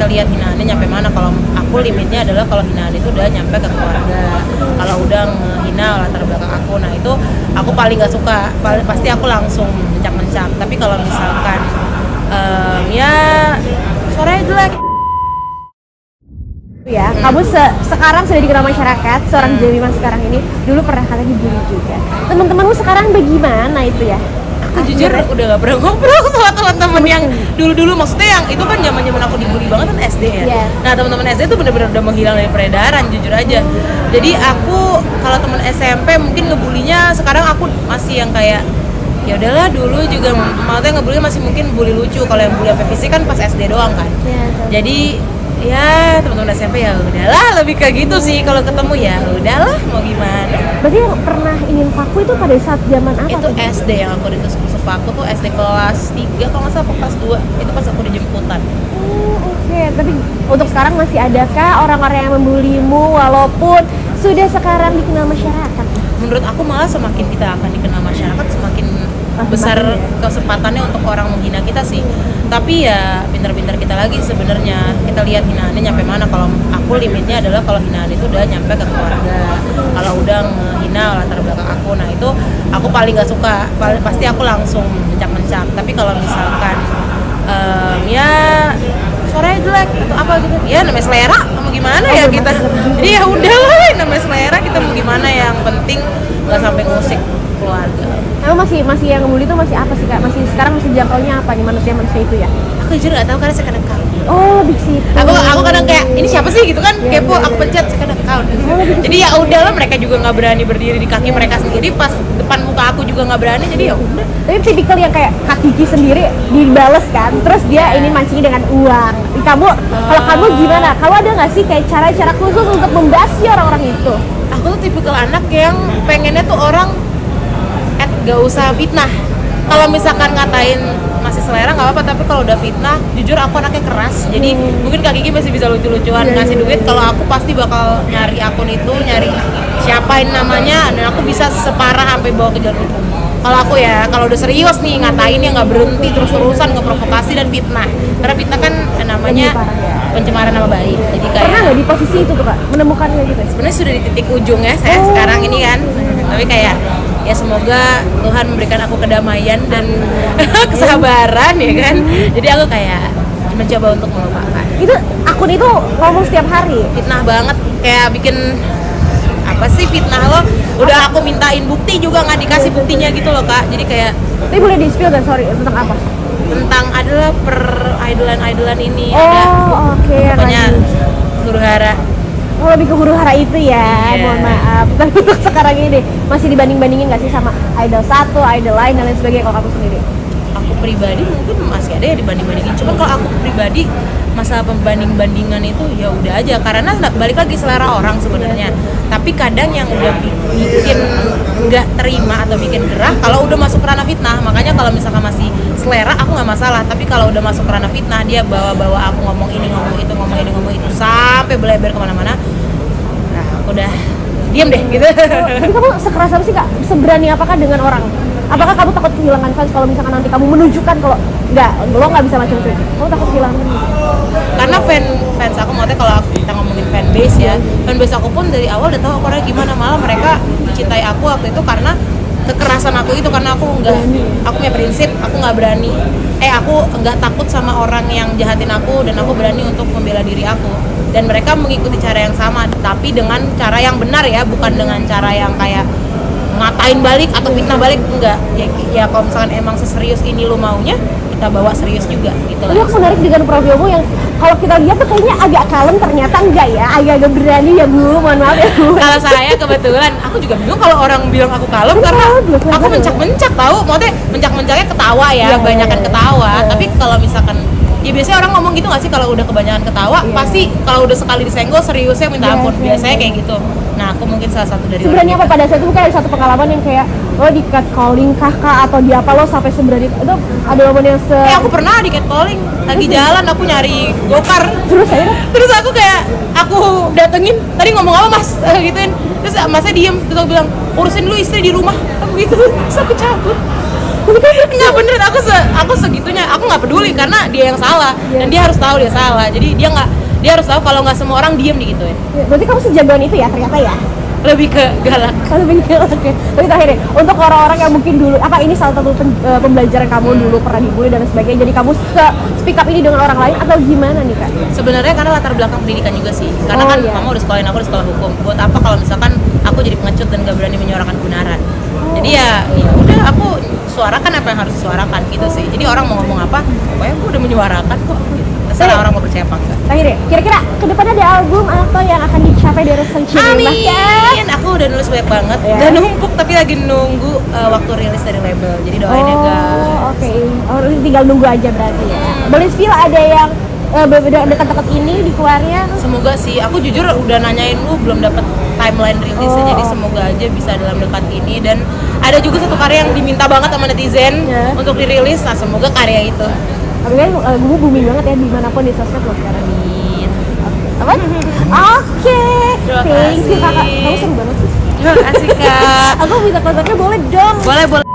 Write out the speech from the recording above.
kita lihat hinaannya nyampe mana. Kalau aku limitnya adalah kalau hinaan itu udah nyampe ke keluarga, kalau udah ngehina latar belakang aku, nah itu aku paling gak suka, pasti aku langsung mencak-mencak. Tapi kalau misalkan ya suaranya jelek ya, kamu sekarang sudah dikenal masyarakat, seorang Jemimah sekarang ini, dulu pernah katanya dibully juga. Teman-temanmu sekarang bagaimana itu ya? Aku jujur udah gak pernah ngobrol sama teman-teman yang dulu-dulu, maksudnya yang itu kan zaman aku dibully banget kan SD ya. Yes. Nah teman-teman SD itu benar-benar udah menghilang dari peredaran, jujur aja. Jadi aku kalau teman SMP mungkin ngebulinya, sekarang aku masih yang kayak ya udahlah, dulu juga maksudnya ngebully masih mungkin bully lucu. Kalau yang bully sampai fisik kan pas SD doang kan. Jadi ya teman-teman SMP ya udahlah, lebih kayak gitu sih. Kalau ketemu ya udahlah, mau gimana. Berarti yang pernah ingin paku itu pada saat zaman apa? Itu SD yang aku ditusuk paku tuh SD kelas 3 kalau nggak salah, kelas 2 itu pas aku dijemputan. Oke. Tapi untuk sekarang masih adakah orang-orang yang membulimu walaupun sudah sekarang dikenal masyarakat? Menurut aku malah semakin kita akan dikenal masyarakat, semakin besar kesempatannya untuk orang menghina kita sih. Tapi ya pintar-pintar kita lagi sebenarnya, kita lihat hinaannya nyampe mana. Kalau aku limitnya adalah kalau hinaan itu udah nyampe ke keluarga, kalau udah ngehina latar belakang aku, nah itu aku paling gak suka, pasti aku langsung mencak-mencak. Tapi kalau misalkan ya suaranya jelek atau apa gitu, ya namanya selera, mau gimana ya kita. Jadi ya udahlah, namanya selera, kita mau gimana, yang penting nggak sampai ngusik keluarga. Emang masih yang ngebully itu masih apa sih Kak? Sekarang masih jangkaunya apa nih manusia itu ya? Aku jujur nggak tahu karena saya kadang count. Oh, lebih ke situ. Aku kadang kayak ini siapa sih gitu kan, kepo, aku pencet saya kadang count. Jadi ya udahlah, mereka juga nggak berani berdiri di kaki mereka sendiri, pas depan muka aku juga nggak berani, jadi ya udah. Tapi tipikal yang kayak kaki sendiri dibales kan, terus dia ini mancing dengan uang. Kamu, kalau kamu gimana? Kamu ada nggak sih kayak cara-cara khusus untuk membasmi orang-orang itu? Aku tuh tipikal anak yang pengennya tuh orang gak usah fitnah. Kalau misalkan ngatain masih selera nggak apa-apa, tapi kalau udah fitnah, jujur aku anaknya keras. Jadi mungkin Kak Gigi masih bisa lucu-lucuan ngasih duit, kalau aku pasti bakal nyari akun itu, nyari siapain namanya, dan aku bisa separah sampai bawa ke jalur hukum. Kalau aku ya, kalau udah serius nih ngatain ya nggak berhenti, terus urusan ngeprovokasi dan fitnah. Karena fitnah kan namanya pencemaran nama baik. Jadi kayak pernah nggak di posisi itu tuh Kak, menemukannya gitu? Sebenarnya sudah di titik ujung ya saya sekarang ini kan, tapi kayak ya semoga Tuhan memberikan aku kedamaian dan kesabaran ya kan. Jadi aku kayak mencoba untuk melupakan. Itu akun itu ngomong setiap hari? Fitnah banget, kayak bikin apa sih fitnah lo, udah aku mintain bukti juga nggak dikasih buktinya gitu loh Kak. Jadi kayak tapi boleh di-spill kan, sorry, tentang apa? Tentang adalah per idolan ini pokoknya huru-hara. Oh, lebih ke huru-hara itu ya, mohon maaf. Tapi untuk sekarang ini masih dibanding-bandingin nggak sih sama idol satu, idol lain dan lain sebagainya kalau kamu sendiri? Aku pribadi mungkin masih ada ya dibanding-bandingin, cuman kalau aku pribadi masalah pembanding-bandingan itu ya udah aja, karena balik lagi selera orang sebenarnya. Tapi kadang yang udah bikin nggak terima atau bikin gerah kalau udah masuk ke ranah fitnah. Makanya kalau misalkan masih selera aku nggak masalah, tapi kalau udah masuk ke ranah fitnah, dia bawa-bawa aku ngomong ini ngomong itu, ngomong ini ngomong itu sampai beleber kemana-mana, nah aku udah diam deh gitu. Tapi kamu sekeras apa sih Kak? Seberani apakah dengan orang? Apakah kamu takut kehilangan fans kalau misalkan nanti kamu menunjukkan kalau lo nggak bisa macam-macam? Kamu takut kehilangan? Karena fans aku, maksudnya kalau kita ngomongin fanbase ya, fanbase aku pun dari awal udah tahu aku orangnya gimana. Malah mereka mencintai aku waktu itu karena kekerasan aku itu, karena aku punya prinsip, aku nggak berani, aku nggak takut sama orang yang jahatin aku, dan aku berani untuk membela diri aku. Dan mereka mengikuti cara yang sama, tapi dengan cara yang benar ya, bukan dengan cara yang kayak ngatain balik atau fitnah balik, enggak. Ya kalau misalkan emang seserius ini lo maunya, kita bawa serius juga gitu. Tapi aku menarik dengan profilmu yang kalau kita lihat tuh kayaknya agak kalem, ternyata enggak ya, agak berani ya Bu, mohon maaf ya Bu. Kalau saya kebetulan, aku juga bingung kalau orang bilang aku kalem, karena aku mencak-mencak tahu, maksudnya mencak-mencaknya ketawa ya, kebanyakan ketawa. Tapi kalau misalkan ya biasanya orang ngomong gitu nggak sih, kalau udah kebanyakan ketawa pasti kalau udah sekali disenggol seriusnya minta ampun, biasanya kayak gitu. Nah aku mungkin salah satu dari sebenarnya apa pada saat itu kayak satu pengalaman yang kayak lo di catcalling kakak atau di apa lo sampai seberani itu, ada momen yang aku pernah di catcalling lagi jalan, aku nyari gokar, terus aku kayak aku datengin, tadi ngomong apa mas, gituin, terus masnya diem, terus aku bilang urusin dulu istri di rumah, aku gitu, terus aku cabut. Enggak bener, aku segitunya, aku nggak peduli karena dia yang salah dan dia harus tahu dia salah. Jadi dia harus tahu kalau nggak semua orang diem digituin. Berarti kamu sejagoan itu ya ternyata ya? Lebih ke galak. Lebih galak ya. Tapi terakhir deh, untuk orang-orang yang mungkin dulu, apa ini salah satu pembelajaran kamu dulu pernah dibully dan sebagainya, jadi kamu speak up ini dengan orang lain atau gimana nih Kak? Sebenarnya karena latar belakang pendidikan juga sih. Karena kan mama udah sekolahin aku di sekolah hukum. Buat apa kalau misalkan aku jadi pengecut dan gak berani menyuarakan kebenaran. Jadi ya udah aku suarakan apa yang harus disuarakan gitu sih. Jadi orang mau ngomong apa, pokoknya aku udah menyuarakan kok. Terserah orang mau percaya apa enggak. Terakhir deh, kira-kira kedepannya ada album apa yang akan dicapai dari Sang Cinema? Amin. Aku udah nulis banyak banget dan numpuk, tapi lagi nunggu waktu rilis dari label. Jadi doain ya guys. Oke. Oh, tinggal nunggu aja berarti ya. Boleh spill ada yang dekat-dekat ini dikeluarnya? Semoga sih. Aku jujur udah nanyain lu belum dapat timeline rilisnya, jadi semoga aja bisa dalam dekat ini. Dan ada juga satu karya yang diminta banget sama netizen untuk dirilis. Nah, semoga karya itu. Tapi kan gue booming banget ya dimanapun di sosmed lo sekarang. Amin. Apa? Oke. Thank you kakak. Kamu seru banget sih. Terima kasih Kak. Aku minta kontaknya boleh dong. Boleh.